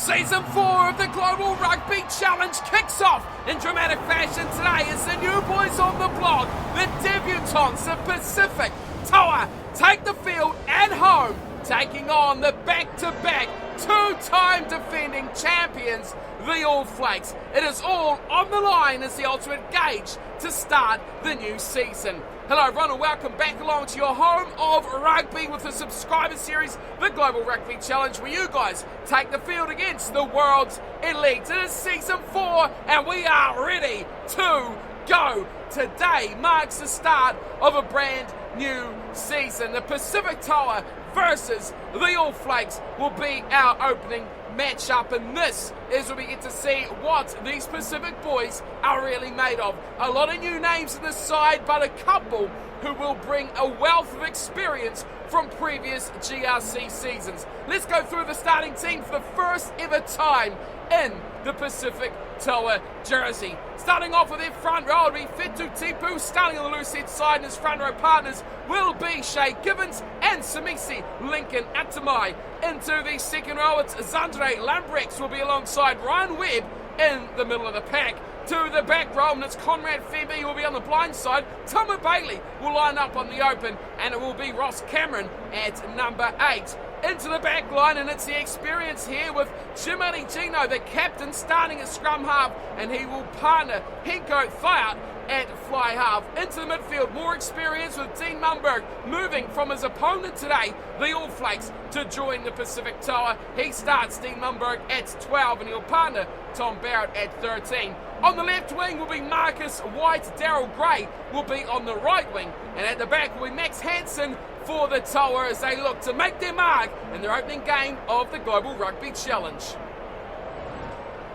Season 4 of the Global Rugby Challenge kicks off in dramatic fashion today as the new boys on the block, the debutants, the Pacific Toa, take the field at home, taking on the back-to-back two-time defending champions, the All Flakes. It is all on the line as the ultimate gauge to start the new season. Hello everyone and welcome back along to your home of rugby with the subscriber series, the Global Rugby Challenge, where you guys take the field against the world's elite. It is season 4 and we are ready to go. Today marks the start of a brand new season. The Pacific Toa versus the All Flakes will be our opening matchup, and this is where we get to see what these Pacific boys are really made of. A lot of new names in the side, but a couple who will bring a wealth of experience from previous GRC seasons. Let's go through the starting team for the first ever time in the Pacific Toa jersey. Starting off with their front row, it'll be Fetu Tipu starting on the loose head side, and his front row partners will be Shea Gibbons and Samisi Lincoln Atamai. Into the second row, it's Zandre Lambrex will be alongside Ryan Webb in the middle of the pack. To the back row, and it's Conrad Febe who will be on the blind side. Tama Bailey will line up on the open, and it will be Ross Cameron at number 8. Into the back line, and it's the experience here with Jimmy Gino, the captain, starting at scrum half, and he will partner Henko Thayat at fly half. Into the midfield, more experience with Dean Mumberg moving from his opponent today, the All Flakes, to join the Pacific Toa. He starts Dean Mumberg at 12 and he'll partner Tom Barrett at 13. On the left wing will be Marcus White. Daryl Gray will be on the right wing, and at the back will be Max Hansen for the Toa as they look to make their mark in their opening game of the Global Rugby Challenge.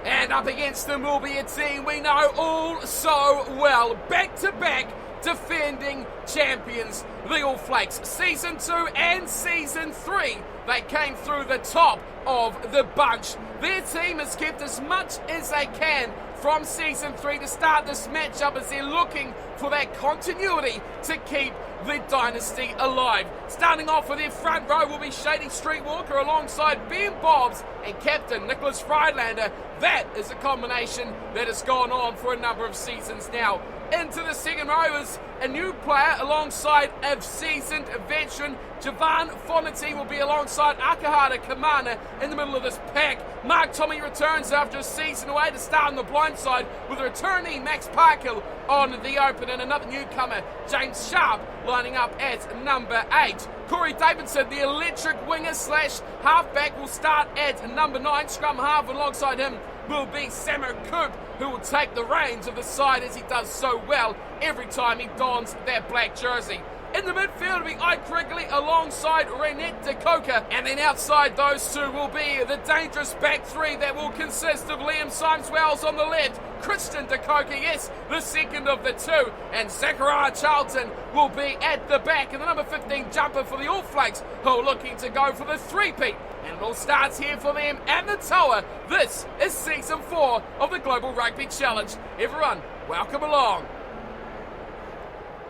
And up against them will be a team we know all so well. Back-to-back defending champions, the All Flakes. Season 2 and Season 3, they came through the top of the bunch. Their team has kept as much as they can from Season 3 to start this matchup as they're looking for that continuity to keep the dynasty alive. Starting off with their front row will be Shady Streetwalker alongside Ben Bobbs and Captain Nicholas Friedlander. That is a combination that has gone on for a number of seasons now. Into the second row is a new player alongside a seasoned veteran. Javan Fonati will be alongside Akahara Kamana in the middle of this pack. Mark Tommy returns after a season away to start on the blind side with returnee Max Parkhill on the open, and another newcomer, James Sharp, lining up at number 8. Corey Davidson, the electric winger slash halfback, will start at number 9. Scrum half alongside him will be Samu Coop, who will take the reins of the side as he does so well every time he dons that black jersey. In the midfield will be Ike Wrigley alongside Renette DeCoca, and then outside those two will be the dangerous back three that will consist of Liam Symes-Wells on the left, Christian DeCoca, yes, the second of the two, and Zachariah Charlton will be at the back, and the number 15 jumper for the All Flakes, who are looking to go for the three-peat. And it all starts here for them and the Toa. This is Season 4 of the Global Rugby Challenge. Everyone, welcome along.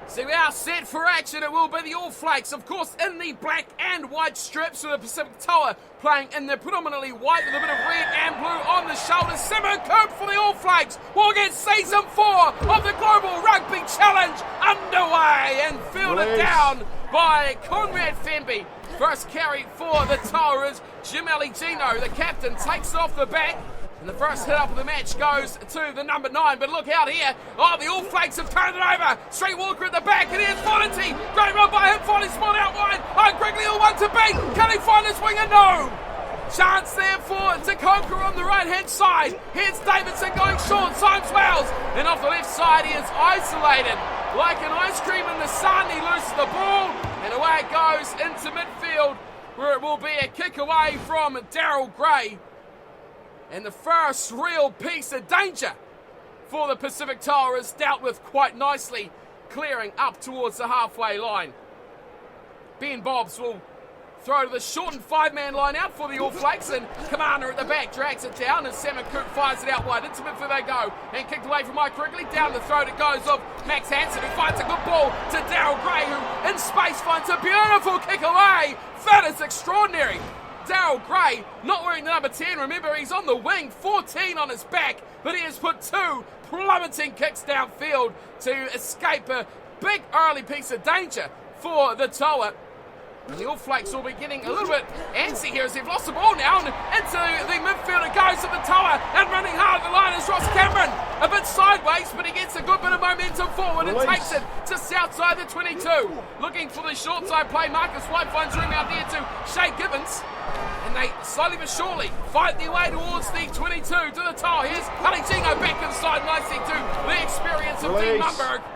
So we are set for action. It will be the All Flakes, of course, in the black and white strips, with the Pacific Toa playing in the predominantly white with a bit of red and blue on the shoulders. Samu Coop for the All Flakes will get Season 4 of the Global Rugby Challenge underway and fielded down by Conrad Femby. First carry for the Toa is Jimeli Gino, the captain, takes it off the back. And the first hit up of the match goes to the number 9, but look out here. Oh, the All Flakes have turned it over. Streetwalker at the back, and here's Fonty. Great run by him, Fonty spot out wide. Oh, Gregory will want to beat. Can he find his winger? No. Chance there for DeCoca on the right-hand side. Here's Davidson going short, Symes-Wells. And off the left side, he is isolated. Like an ice cream in the sun, he loses the ball. And away it goes into midfield, where it will be a kick away from Daryl Gray. And the first real piece of danger for the Pacific Toa is dealt with quite nicely, clearing up towards the halfway line. Ben Bobbs will throw to the shortened 5-man line out for the All Flakes, and Commander at the back drags it down, and Samu Coop fires it out wide. Into midfield they go, and kicked away from Mike Wrigley. Down the throat it goes of Max Hansen, who finds a good ball to Daryl Gray, who in space finds a beautiful kick away. That is extraordinary. Daryl Gray, not wearing the number 10. Remember, he's on the wing, 14 on his back, but he has put 2 plummeting kicks downfield to escape a big early piece of danger for the Toa. And the All Flakes will be getting a little bit antsy here as they've lost the ball now, and into the midfield it goes to the Toa, and running hard at the line is Ross Cameron. A bit sideways, but he gets a good bit of momentum forward and takes it just outside the 22. Looking for the short side play, Marcus White finds room out there to Shay Gibbons. And they slowly but surely fight their way towards the 22 to the Toa. Here's Haligino back inside nicely to the experience of Dean Mumberg.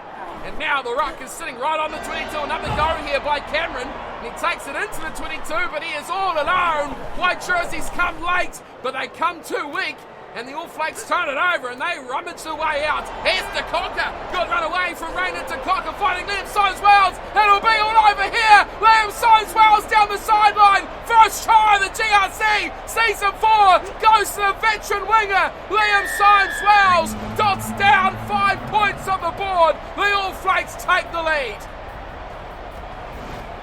And now the ruck is sitting right on the 22. Another go here by Cameron. And he takes it into the 22, but he is all alone. White jerseys come late, but they come too weak. And the All Flakes turn it over and they rummage their way out. Here's DeCocker. Good run away from Raynard DeCocker fighting Liam Symes-Wells. It'll be all over here. Liam Symes-Wells down the sideline. First try of the GRC. Season 4 goes to the veteran winger. Liam Symes-Wells dots down 5 points on the board. The All Flakes take the lead.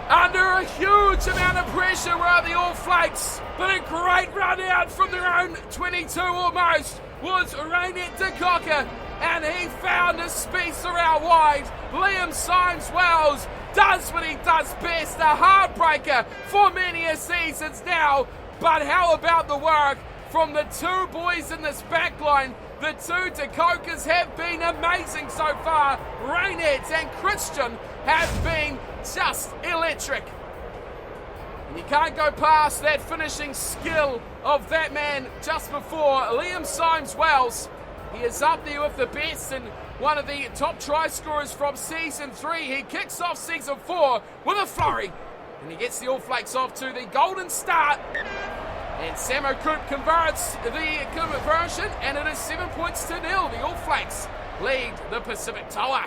Under a huge amount of pressure were the All Flakes, but a great run out from their own 22 almost was Raynard DeCocker, and he found a spacer out wide. Liam Symes-Wells does what he does best, a heartbreaker for many a seasons now, but how about the work from the 2 boys in this backline? The 2 DeCockers have been amazing so far. Raynard and Christian have been just electric. And you can't go past that finishing skill of that man just before. Liam Symes-Wells, he is up there with the best and one of the top try scorers from Season 3. He kicks off Season 4 with a flurry, and he gets the All Flakes off to the golden start. And Samo Coop converts the conversion, and it is 7 points to 0. The All Flakes lead the Pacific Toa.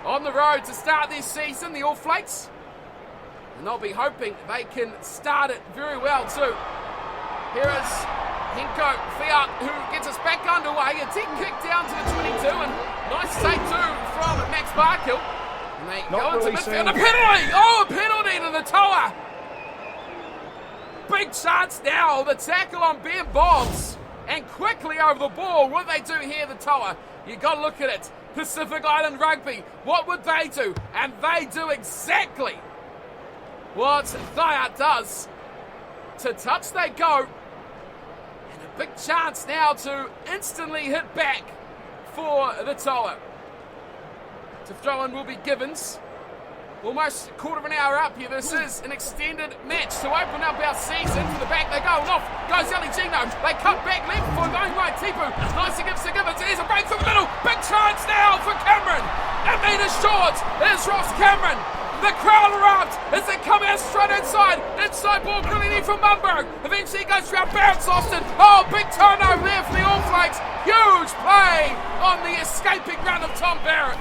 On the road to start this season, the All Flakes, and they'll be hoping they can start it very well too. Here is Henko Fiat, who gets us back underway. A deep kick down to the 22, and nice take too from Max Barkill. And they go into midfield. A penalty! Oh, a penalty to the Toa! Big chance now, the tackle on Ben Bobs, and quickly over the ball. What do they do here, the Toa? You got to look at it. Pacific Island Rugby, what would they do? And they do exactly what Thayat does. To touch they go, and a big chance now to instantly hit back for the Toa. To throw in will be Gibbons. Almost a quarter of an hour up here. This is an extended match to open up our season. To the back they go, and off goes Haligino. They cut back left before going right. Tipu nicely gives to Gibbons. There's a break through the middle. Big chance now for Cameron. And meter short is Ross Cameron. The crowd erupt as they come out straight inside. Inside ball brilliantly from Mumberg. Eventually he goes around Barrett's Austin. Oh, big turnover there for the All Flakes. Huge play on the escaping run of Tom Barrett.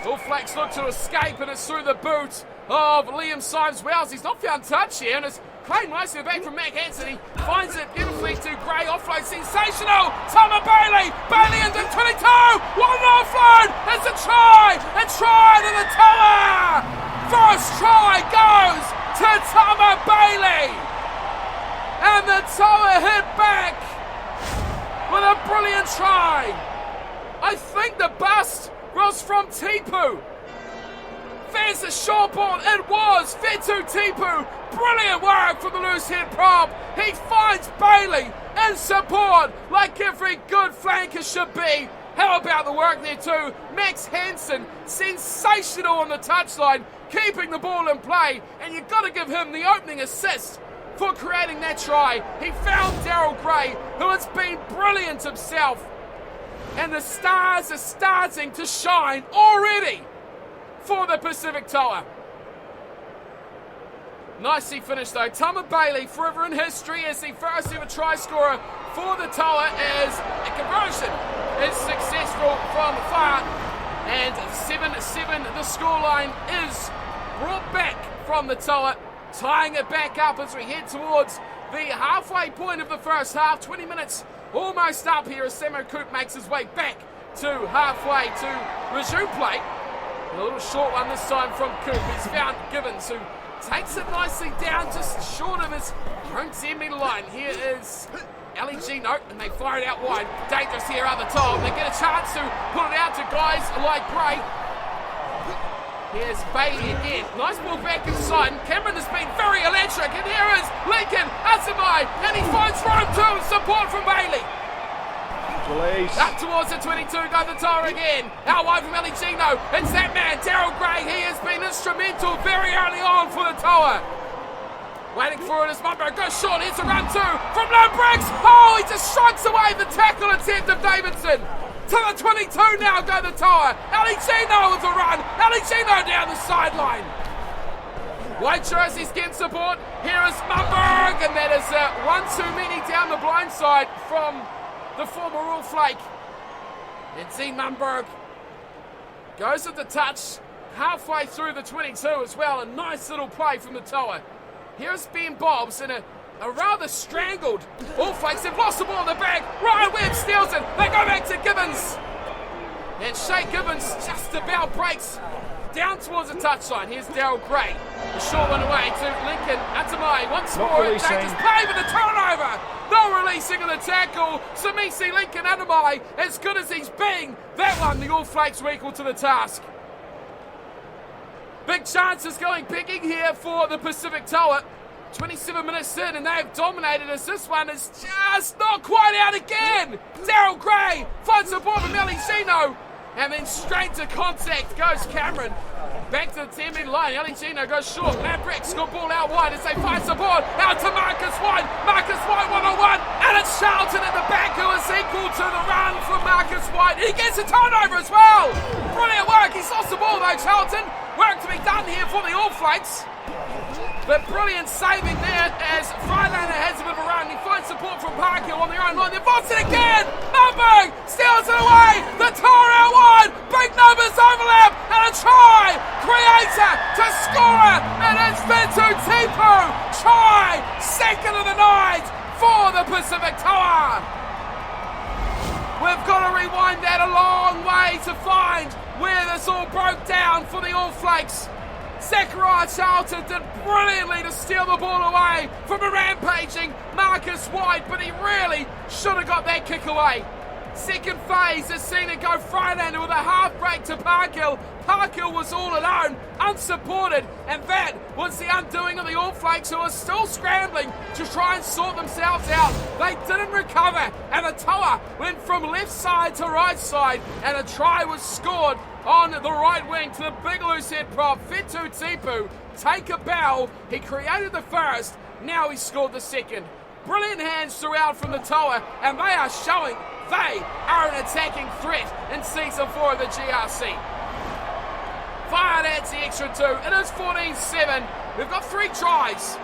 All Flakes look to escape, and it's through the boot of Liam Symes-Wells. He's not found touch here, and it's played nicely back from Mac Hansen. He finds it beautifully to Gray. Offload sensational. Tama Bailey. Bailey into 22. One offload. It's a try. A try to the Toa. First try goes to Tama Bailey. And the Toa hit back with a brilliant try. I think the bust was from Tipu. There's a short ball. It was Fetu Tipu. Brilliant work from the loose head prop. He finds Bailey in support like every good flanker should be. How about the work there too? Max Hansen, sensational on the touchline, keeping the ball in play, and you've got to give him the opening assist for creating that try. He found Daryl Gray, who has been brilliant himself. And the stars are starting to shine already for the Pacific Toa. Nicely finished though. Tama Bailey, forever in history as the first ever try scorer for the Toa, as a conversion is successful from far. And 7-7 the scoreline is brought back from the Toa, tying it back up as we head towards the halfway point of the first half. 20 minutes almost up here as Samo Coop makes his way back to halfway to resume play. A little short one this time from Coop. He's found Gibbons, who takes it nicely down just short of his own 10-metre line. Here is Ali Gino, and they fire it out wide. Dangerous here at the top. They get a chance to put it out to guys like Bray. Here's Bailey again. Nice ball back inside. Cameron has been very electric, and here is Lincoln Asamai, and he finds room too. Support from Bailey. Release. Up towards the 22, go the tower again. Out wide from Eligino. It's that man, Daryl Gray. He has been instrumental very early on for the tower. Waiting for it as Mumbo goes short. Here's a run two from Lombrix. Oh, he just strikes away the tackle attempt of Davidson. To the 22 now, go the tower. Eligino with a run. Eligino down the sideline. White jerseys getting support. Here is Mumberg, and that is one too many down the blind side from the former All Flake. And Z Mumberg goes at the touch halfway through the 22 as well. A nice little play from the tower. Here's Ben Bobs in a rather strangled All Flakes. They've lost the ball in the back. Ryan Webb steals it. They go back to Gibbons. And Shay Gibbons just about breaks down towards the touchline. Here's Daryl Gray. The short one away to Lincoln Atamai. Once more, and Dangerous play with the turnover. No releasing of the tackle. Samisi Lincoln Atamai, as good as he's been, that one, the All Flakes were equal to the task. Big chances going picking here for the Pacific Tower. 27 minutes in, and they have dominated as this one is just not quite out again. Daryl Gray finds the ball from Eligino, and then straight to contact goes Cameron. Back to the 10-metre line. Eligino goes short. Mavericks got ball out wide as they find support. Out to Marcus White. Marcus White 1-on-1. And it's Charlton at the back who is equal to the run from Marcus White. He gets a turnover as well. Brilliant work. He's lost the ball though, Charlton. Work to be done here for the All Flakes. But brilliant saving there as Freilander has a bit of a run. He finds support from Parkhill on their own line. They've lost it again. Mumberg steals it away. The tower out wide. Big numbers overlap. And a try. Creator to scorer. And it's Vintu Tipu. Try. Second of the night for the Pacific Tower. We've got to rewind that a long way to find where this all broke down for the All Flakes. Zachariah Charlton did brilliantly to steal the ball away from a rampaging Marcus White, but he really should have got that kick away. Second phase has seen it go Freilander with a half break to Parkhill. Parkhill was all alone, unsupported, and that was the undoing of the All Flakes, who are still scrambling to try and sort themselves out. They didn't recover, and the tower went from left side to right side, and a try was scored on the right wing to the big loose head prop, Fitu Tipu. Take a bow. He created the first, now he scored the second. Brilliant hands throughout from the tower, and they are showing they are an attacking threat in Season 4 of the GRC. Fired adds the extra two. It is 14-7. We've got 3 tries.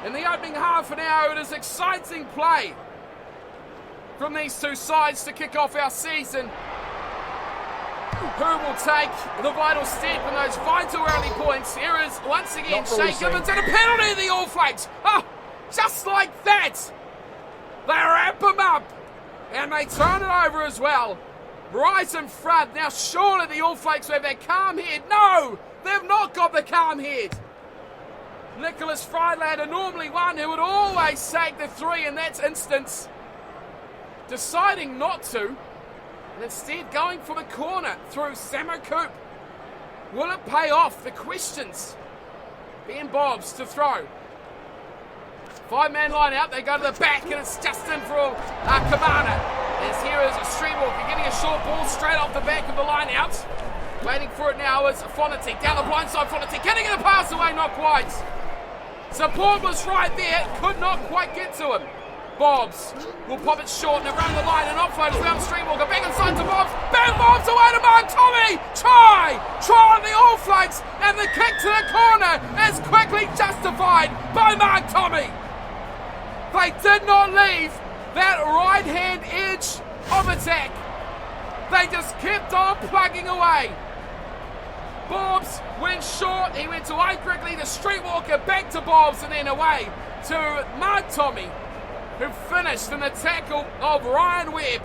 In the opening half an hour, it is exciting play from these two sides to kick off our season. Who will take the vital step in those vital early points? Here is once again Shay Gibbons and a penalty of the All Flakes. Oh, just like that. They wrap him up and they turn it over as well. Right in front. Now surely the All Flakes will have that calm head. No, they've not got the calm head. Nicholas Freilander, normally one who would always take the 3 in that instance, deciding not to, and instead going for the corner through Samo Coop. Will it pay off? The questions. Ben Bobs to throw. 5-man line out, they go to the back, and it's just in for Cabana. As here is Streetwalker getting a short ball straight off the back of the line out. Waiting for it now is Fonity. Down the blind side, Fonity. Can he get a pass away? Not quite. Support was right there, could not quite get to him. Bobs will pop it short and around the line and offload around Streetwalker. Back inside to Bobs. Bang Bobs away to Mark Tommy. Try on the All Flakes, and the kick to the corner is quickly justified by Mark Tommy. They did not leave that right-hand edge of attack. They just kept on plugging away. Bobs went short. He went to away quickly to Streetwalker, back to Bobs, and then away to Mark Tommy, who finished in the tackle of Ryan Webb.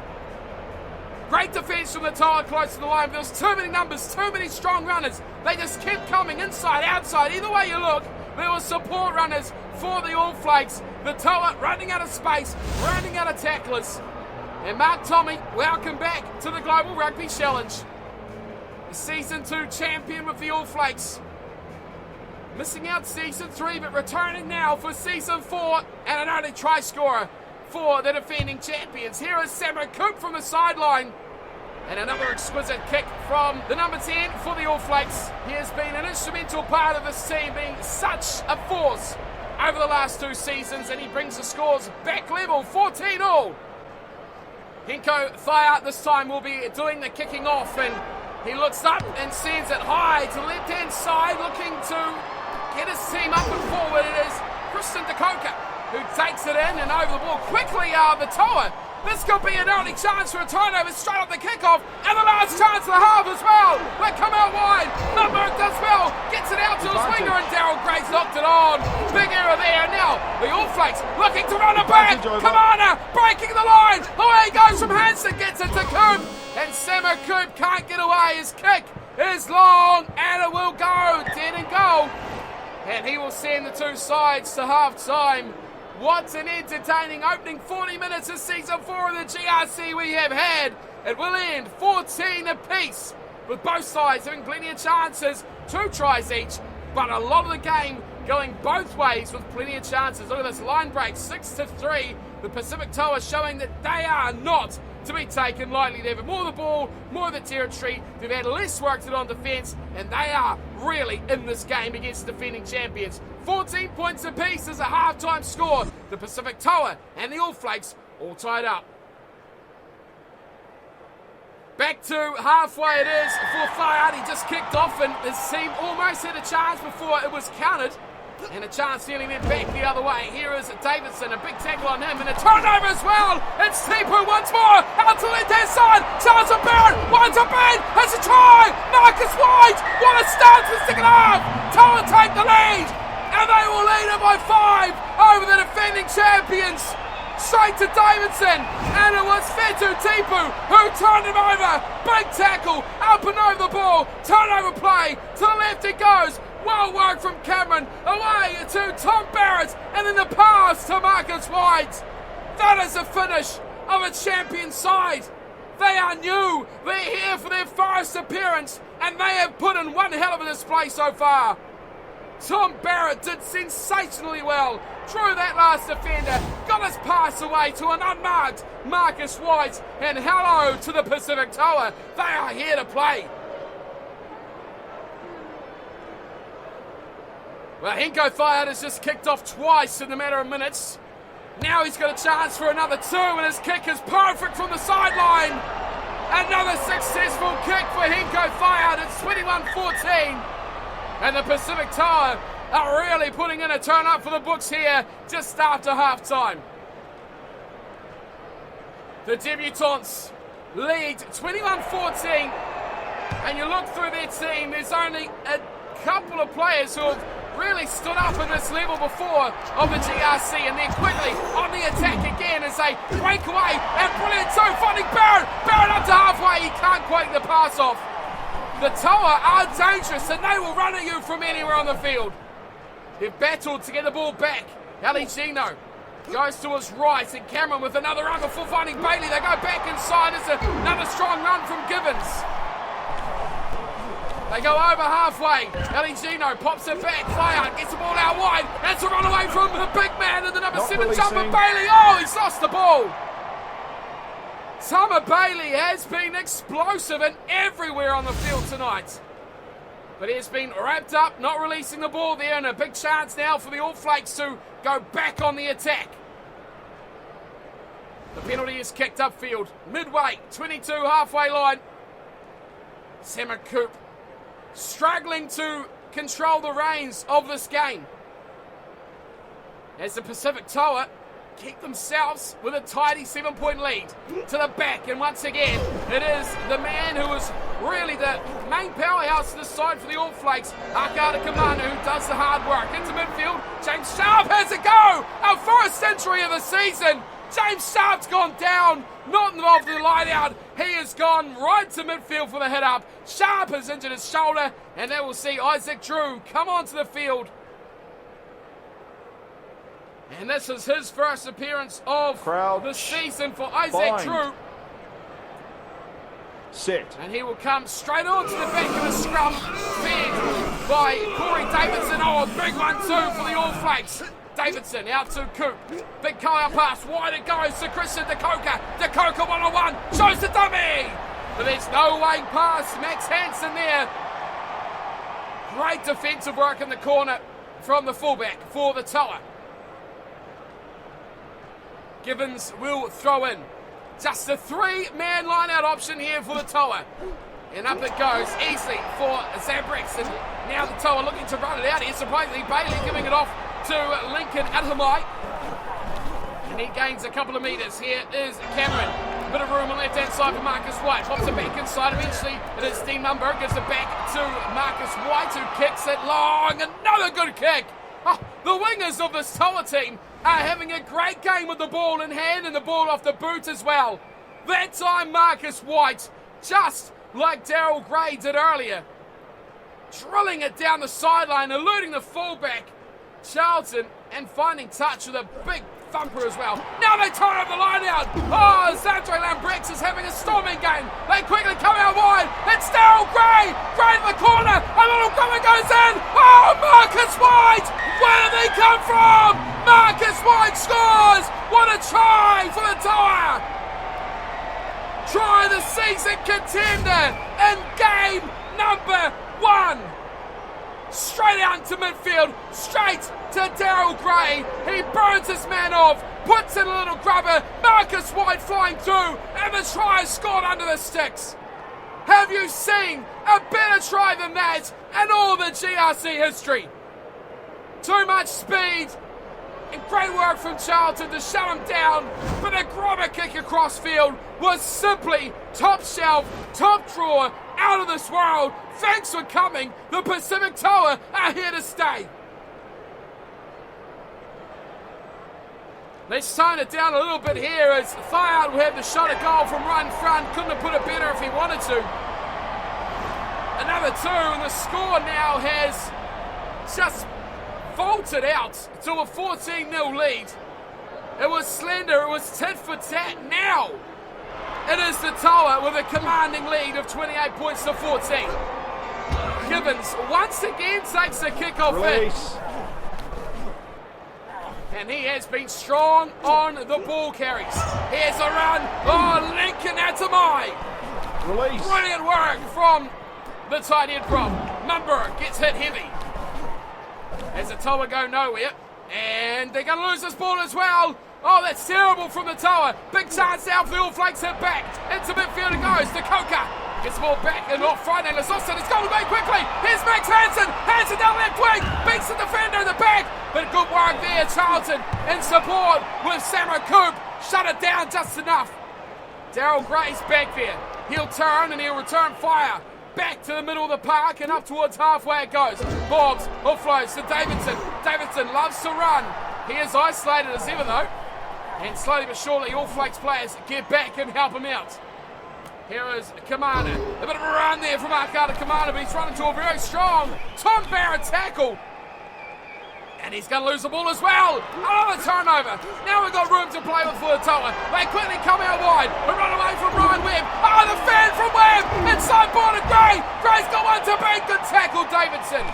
Great defence from the Toa close to the line. There was too many numbers, too many strong runners. They just kept coming inside, outside. Either way you look, there were support runners for the All Flakes. The Toa running out of space, running out of tacklers. And Mark Tommy, welcome back to the Global Rugby Challenge. The Season 2 champion with the All Flakes. Missing out Season 3, but returning now for Season 4 and an early try scorer for the defending champions. Here is Sam Coop from the sideline. And another exquisite kick from the number 10 for the All Flakes. He has been an instrumental part of this team, being such a force over the last 2 seasons, and he brings the scores back level, 14-all. Hinko Thayat this time will be doing the kicking off, and he looks up and sends it high to the left-hand side, looking to get his team up and forward. It is Kristen DeCoca who takes it in and over the ball quickly. The Toa. This could be an early chance for a turnover straight off the kickoff, and the last chance of the half as well. They come out wide. Nutberg does well, gets it out to his winger, and Daryl Grace knocked it on. Big error there. Now the All Flakes looking to run it back. Kamana breaking the line. Away he goes from Hansen, gets it to Coop, and Samo Coop can't get away. His kick is long, and it will go dead and goal, and he will send the 2 sides to half time. What an entertaining opening 40 minutes of Season 4 of the GRC we have had. It will end 14 apiece, with both sides having plenty of chances, 2 tries each, but a lot of the game going both ways with plenty of chances. Look at this line break, 6-3. The Pacific Toa showing that they are not to be taken lightly. They've had more of the ball, more of the territory. They've had less work to do on defence, and they are really in this game against the defending champions. 14 points apiece is a half-time score. The Pacific Toa and the All Flakes all tied up. Back to halfway it is for Thayat. He just kicked off, and his team almost had a chance before it was counted. And a chance nearly went back the other way. Here is Davidson, a big tackle on him, and a turnover as well. It's Tipu once more, out to the left-hand side. Charles Barrett, winds up in, has a try. Marcus White, what a start to the second half. Toa take the lead, and they will lead it by 5 over the defending champions. Straight to Davidson, and it was Fetu Tipu who turned him over. Big tackle, up and over the ball. Turnover play, to the left it goes. Well worked from Cameron, away to Tom Barrett, and then the pass to Marcus White. That is the finish of a champion side. They are new, they're here for their first appearance, and they have put in one hell of a display so far. Tom Barrett did sensationally well, drew that last defender, got his pass away to an unmarked Marcus White, and hello to the Pacific Toa. They are here to play. Well, Hinko Thayat has just kicked off twice in a matter of minutes. Now he's got a chance for another 2, and his kick is perfect from the sideline. Another successful kick for Hinko Thayat. It's 21-14. And the Pacific Toa are really putting in a turn up for the books here just after half-time. The debutantes lead 21-14. And you look through their team, there's only a couple of players who have really stood up at this level before of the GRC, and then quickly on the attack again as they break away, and brilliant 2, finding Barrett up to halfway. He can't quite the pass off. The Toa are dangerous, and they will run at you from anywhere on the field. They've battled to get the ball back. Ali Gino goes to his right, and Cameron with another run before finding Bailey. They go back inside. It's another strong run from Gibbons. They go over halfway. Ali Gino pops it back. Thayat gets the ball out wide. That's a run away from the big man in the number 7 jumper, Bailey. Oh, he's lost the ball. Summer Bailey has been explosive and everywhere on the field tonight. But he has been wrapped up, not releasing the ball there, and a big chance now for the All Flakes to go back on the attack. The penalty is kicked upfield. Midway, 22 halfway line. Sam Coop struggling to control the reins of this game, as the Pacific Toa keep themselves with a tidy 7-point lead to the back. And once again, it is the man who is really the main powerhouse to the side for the All Flakes, Akata Kamana, who does the hard work. Into midfield, James Sharp has a go! Our first injury of the season! James Sharp's gone down, not involved in the line out. He has gone right to midfield for the hit up. Sharp has injured his shoulder, and that will see Isaac Drew come onto the field. And this is his first appearance of the season for Isaac Drew. Set. And he will come straight onto the back of the scrum, fed by Corey Davidson. Oh, a big one too for the All Flakes. Davidson out to Coop. Big carry pass. Wide it goes to Christian DeCoca. DeCoca 1-on-1. Shows the dummy. But there's no way past Max Hansen there. Great defensive work in the corner from the fullback for the Toa. Gibbons will throw in. Just a 3-man line-out option here for the Toa. And up it goes easily for Zambrix. And now the Toa looking to run it out. Here's surprisingly Bailey giving it off to Lincoln Adhamai. And he gains a couple of metres. Here is Cameron. A bit of room on the left-hand side for Marcus White. Pops it back inside. Eventually it is Dean Mumberg. Gives it back to Marcus White, who kicks it long. Another good kick. Oh, the wingers of this Toa team are having a great game with the ball in hand and the ball off the boot as well. That time Marcus White, just like Daryl Gray did earlier, drilling it down the sideline, eluding the fullback Charlton and finding touch with a big thumper as well. Now they turn over the line out. Oh, Zandre Lambrex is having a storming game. They quickly come out wide. It's Daryl Gray. Gray in the corner. A little cover goes in. Oh, Marcus White. Where did he come from? Marcus White scores. What a try for the Toa. Try the season contender in game number 1. Straight out to midfield, straight to Daryl Gray. He burns his man off, puts in a little grubber. Marcus White flying through, and the try is scored under the sticks. Have you seen a better try than that in all the GRC history? Too much speed and great work from Charlton to shut him down, but the grubber kick across field was simply top shelf, top drawer, out of this world. Thanks for coming. The Pacific Toa are here to stay. Let's tone it down a little bit here as Thayard will have the shot at goal from right in front. Couldn't have put it better if he wanted to. Another 2, and the score now has just vaulted out to a 14-0 lead. It was slender, it was tit for tat. Now it is the Toa with a commanding lead of 28 points to 14. Gibbons once again takes the kickoff in. And he has been strong on the ball carries. Here's a run. Oh, Lincoln Atamai. Release. Brilliant work from the tight end from Mumberg. Gets hit heavy. As the Toa go nowhere. And they're going to lose this ball as well. Oh, that's terrible from the Toa. Big chance now for the All Flakes hit back. Into midfield it goes. The Coca gets the ball back and off Friday. Lasosson is going away quickly. Here's Max Hansen. Hansen down left wing. Beats the defender in the back. But good work there, Charlton in support with Samra Coop. Shut it down just enough. Daryl Gray's back there. He'll turn and he'll return fire. Back to the middle of the park and up towards halfway it goes. Bobs offloads to Davidson. Davidson loves to run. He is isolated as ever though. And slowly but surely All Flakes players get back and help him out. Here is Kamana. A bit of a run there from Arcada Kamana, but he's run into a very strong Tom Barrett tackle. And he's going to lose the ball as well. Another turnover. Now we've got room to play with for the Toa. They quickly come out wide. We run away from Ryan Webb. Oh, the fan from Webb. Inside border Gray. Gray's got one to beat. Good tackle, Davidson.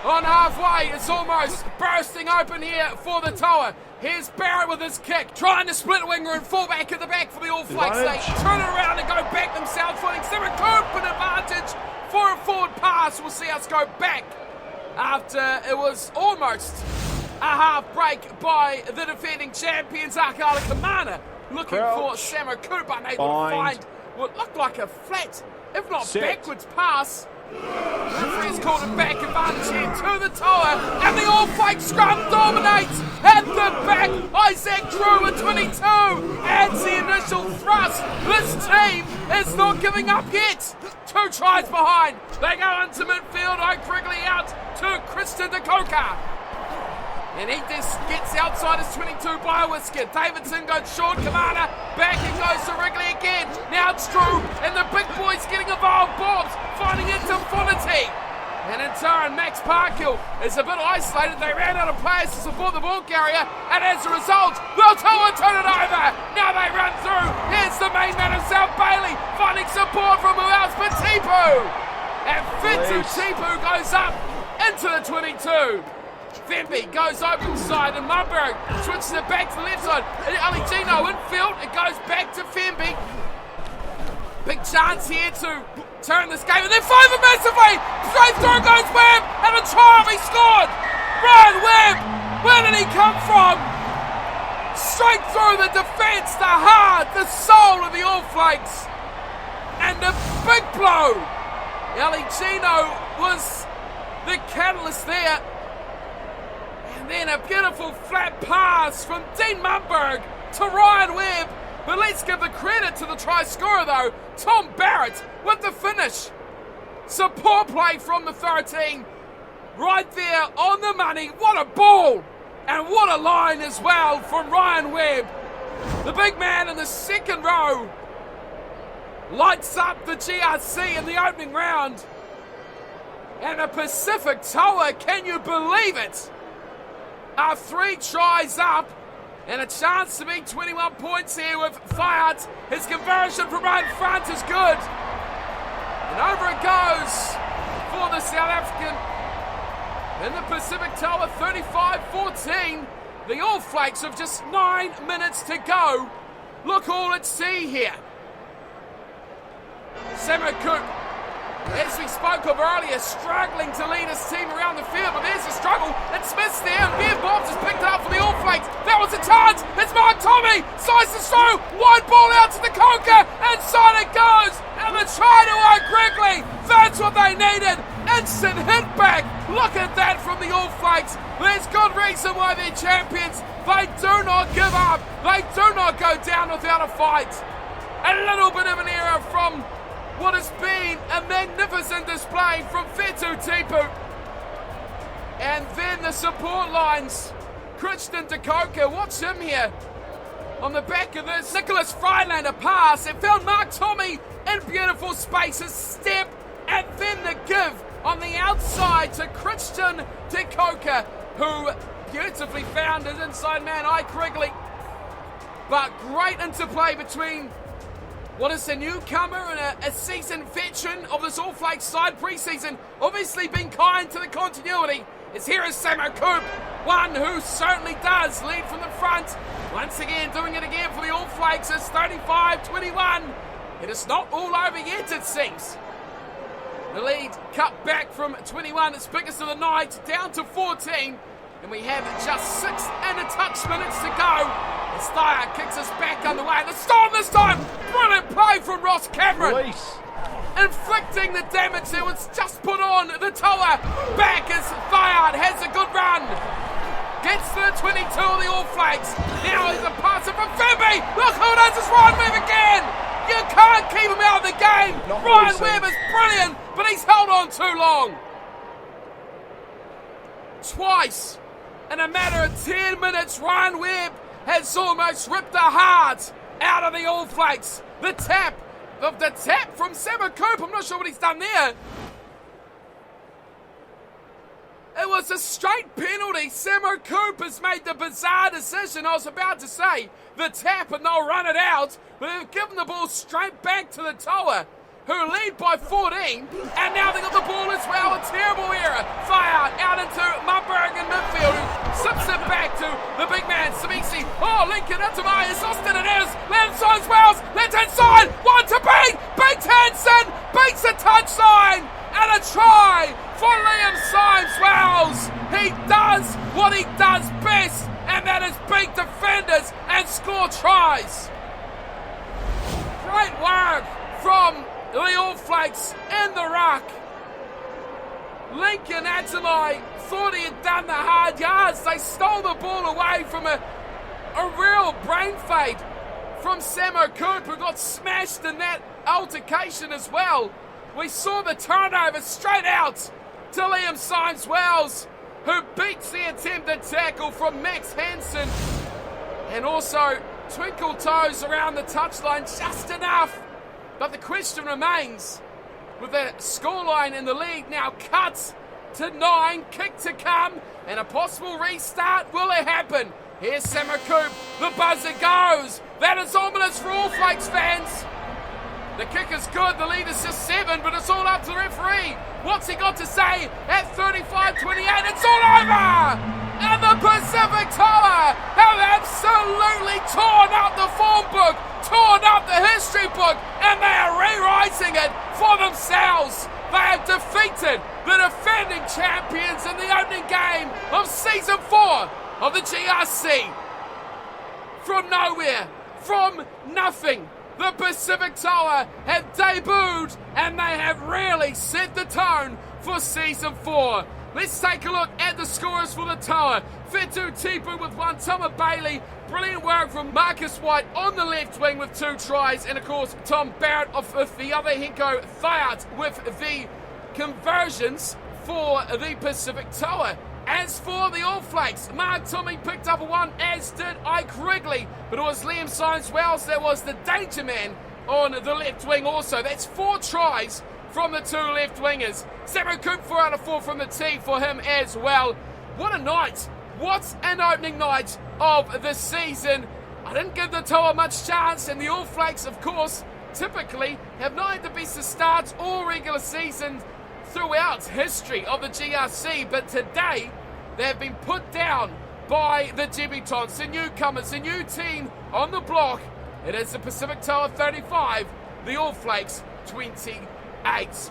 On halfway, it's almost bursting open here for the Toa. Here's Barrett with his kick, trying to split winger and fullback at the back for the All Flakes. They turn it around and go back themselves, finding Sarah Coop an advantage for a forward pass. We'll see us go back after it was almost a half break by the defending champions, Arcada Kamana, looking for Sarah Coop, unable to find what looked like a flat, if not backwards pass. Referee's called it back, advantage here to the Toa, and the All Flakes scrum dominates at the back. Isaac Drew at 22 adds the initial thrust. This team is not giving up yet. 2 tries behind. They go into midfield. Quickly out to Kristen DeCoca. And he just gets outside his 22 by a whisker. Davidson goes short, Kamara, back and goes to Wrigley again. Now it's Drew, and the big boys getting involved. Bob's finding infinity. And in turn, Max Parkhill is a bit isolated. They ran out of players to support the ball carrier, and as a result, they'll turn it over. Now they run through. Here's the main man himself, Bailey, finding support from who else but Tipu. And Fitu Tipu goes up into the 22. Femby goes open side and Mumberg switches it back to the left side. Aligino infield, it goes back to Femby. Big chance here to turn this game, and then five massively! Straight through goes Webb, and a try, he scored! Ryan Webb, where did he come from? Straight through the defence, the heart, the soul of the All Flakes. And a big blow. Aligino was the catalyst there. And then a beautiful flat pass from Dean Mumberg to Ryan Webb. But let's give the credit to the try scorer though, Tom Barrett with the finish. Support play from the 13. Right there on the money. What a ball! And what a line as well from Ryan Webb. The big man in the second row lights up the GRC in the opening round. And a Pacific Toa, can you believe it? Are 3 tries up and a chance to beat 21 points here with Fiat. His conversion from right in front is good. And over it goes for the South African. In the Pacific Tower, 35-14. The All Flakes with just 9 minutes to go. Look all at sea here. Samo Coop, as we spoke of earlier, struggling to lead his team around the field, but there's a struggle, and Smith's there, and Ben Bobs has picked it up for the All Flakes. That was a chance, it's Mark Tommy, slices through, wide ball out to the Coker, inside it goes, and the try to Wrigley, that's what they needed, instant hit back. Look at that from the All Flakes. There's good reason why they're champions. They do not give up, they do not go down without a fight. A little bit of an error from what has been a magnificent display from Fitu Tipu. And then the support lines. Christian DeCoker, watch him here. On the back of this, Nicholas Freilander pass. It found Mark Tommy in beautiful spaces. Step, and then the give on the outside to Christian DeCoker, who beautifully found his inside man, Ike Wrigley. But great interplay between what is a newcomer and a seasoned veteran of this All Flakes side pre-season, obviously been kind to the continuity. As here is Samo Coop, one who certainly does lead from the front. Once again, doing it again for the All Flakes. It's 35-21. It is not all over yet, it seems. The lead cut back from 21, its biggest of the night, down to 14. And we have just 6 and a touch minutes to go. Steyer kicks us back underway. The storm this time. Brilliant play from Ross Cameron. Release. Inflicting the damage that was just put on the Toa. Back as Fiat has a good run. Gets to the 22 of the All Flakes. Now he's a passer from Femby. Look who does this Ryan Webb again. You can't keep him out of the game. Ryan Webb is brilliant, but he's held on too long. Twice in a matter of 10 minutes, Ryan Webb has almost ripped the heart out of the All Flakes. The tap from Samo Coop. I'm not sure what he's done there. It was a straight penalty. Samo Coop has made the bizarre decision. I was about to say the tap and they'll run it out, but they've given the ball straight back to the Toa, who lead by 14, and now they got the ball as well. A terrible error. Fire out into Mumberg in midfield, who sips it back to the big man, Samisi. Oh, Lincoln into Myers. Austin it is. Left Wells. Left hand side. One to beat. Beats Hansen. Beats the touchline. And a try for Liam Symes-Wells. He does what he does best, and that is beat defenders and score tries. Great work from the All Flakes in the ruck. Lincoln Atalay thought he had done the hard yards. They stole the ball away from a real brain fade from Samo Coop, who got smashed in that altercation as well. We saw the turnover straight out to Liam Symes-Wells, who beats the attempted tackle from Max Hansen, and also twinkle toes around the touchline just enough. But the question remains, with the scoreline in the league now cut to 9, kick to come, and a possible restart. Will it happen? Here's Samakoop. The buzzer goes. That is ominous for all Flakes fans. The kick is good. The lead is just 7, but it's all up to the referee. What's he got to say at 35-28? It's all over! And the Pacific Tower have absolutely torn up the form book, torn up the history book, and they are rewriting it for themselves. They have defeated the defending champions in the opening game of Season 4 of the GRC. From nowhere, from nothing, the Pacific Tower have debuted and they have really set the tone for Season 4. Let's take a look at the scorers for the Tower. Fetu Tipu with 1, Tama Bailey, brilliant work from Marcus White on the left wing with 2 tries, and of course Tom Barrett with the other Henko Thayat with the conversions for the Pacific Tower. As for the All Flakes, Mark Tommy picked up a 1, as did Ike Wrigley, but it was Liam Science-Wells that was the danger man on the left wing also. That's 4 tries from the 2 left wingers. Samakoop 4 out of 4 from the tee for him as well. What a night! What an opening night of the season. I didn't give the Toa much chance, and the All Flakes, of course, typically have not had the best of starts all regular season throughout history of the GRC, but today they have been put down by the debutants, the newcomers, the new team on the block. It is the Pacific Tower 35, the All Flakes 28.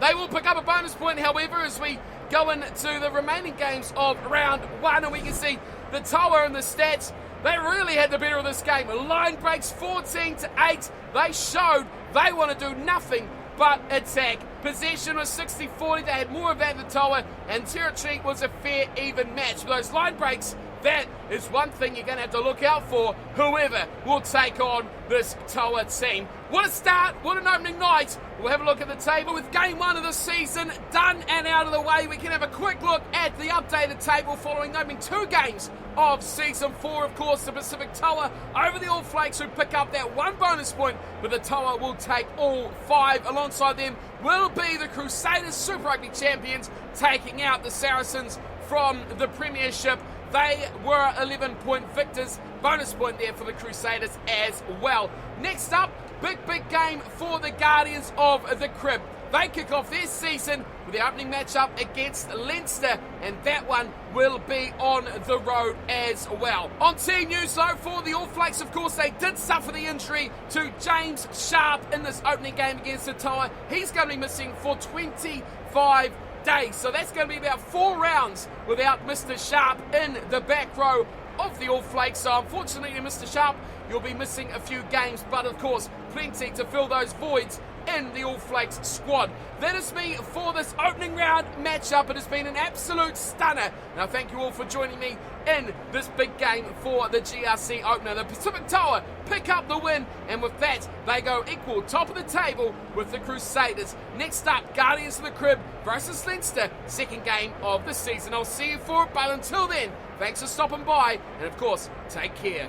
They will pick up a bonus point, however, as we go into the remaining games of round 1, and we can see the Tower in the stats. They really had the better of this game. Line breaks 14-8. They showed they want to do nothing but attack. Possession was 60-40. They had more of that in the Tower, and territory was a fair, even match. With those line breaks, that is one thing you're going to have to look out for, whoever will take on this Toa team. What a start, what an opening night. We'll have a look at the table with game 1 of the season done and out of the way. We can have a quick look at the updated table following the opening 2 games of Season 4. Of course, the Pacific Tower over the All Flakes, who pick up that 1 bonus point, but the Tower will take all 5. Alongside them will be the Crusaders, Super Rugby champions, taking out the Saracens from the Premiership. They were 11-point victors. Bonus point there for the Crusaders as well. Next up, big game for the Guardians of the Crib. They kick off their season with the opening matchup against Leinster, and that one will be on the road as well. On team news though, for the All Flakes, of course, they did suffer the injury to James Sharp in this opening game against the Tower. He's going to be missing for 25 days, so that's going to be about 4 rounds without Mr. Sharp in the back row of the All Flakes. So unfortunately, Mr. Sharp, you'll be missing a few games, but of course plenty to fill those voids in the All Flakes squad. That is me for this opening round matchup. It has been an absolute stunner, and I thank you all for joining me in this big game for the GRC opener. The Pacific Tower pick up the win, and with that they go equal top of the table with the Crusaders. Next up, Guardians of the Crib versus Leinster, second game of the season. I'll see you for it, but until then, thanks for stopping by, and of course, take care.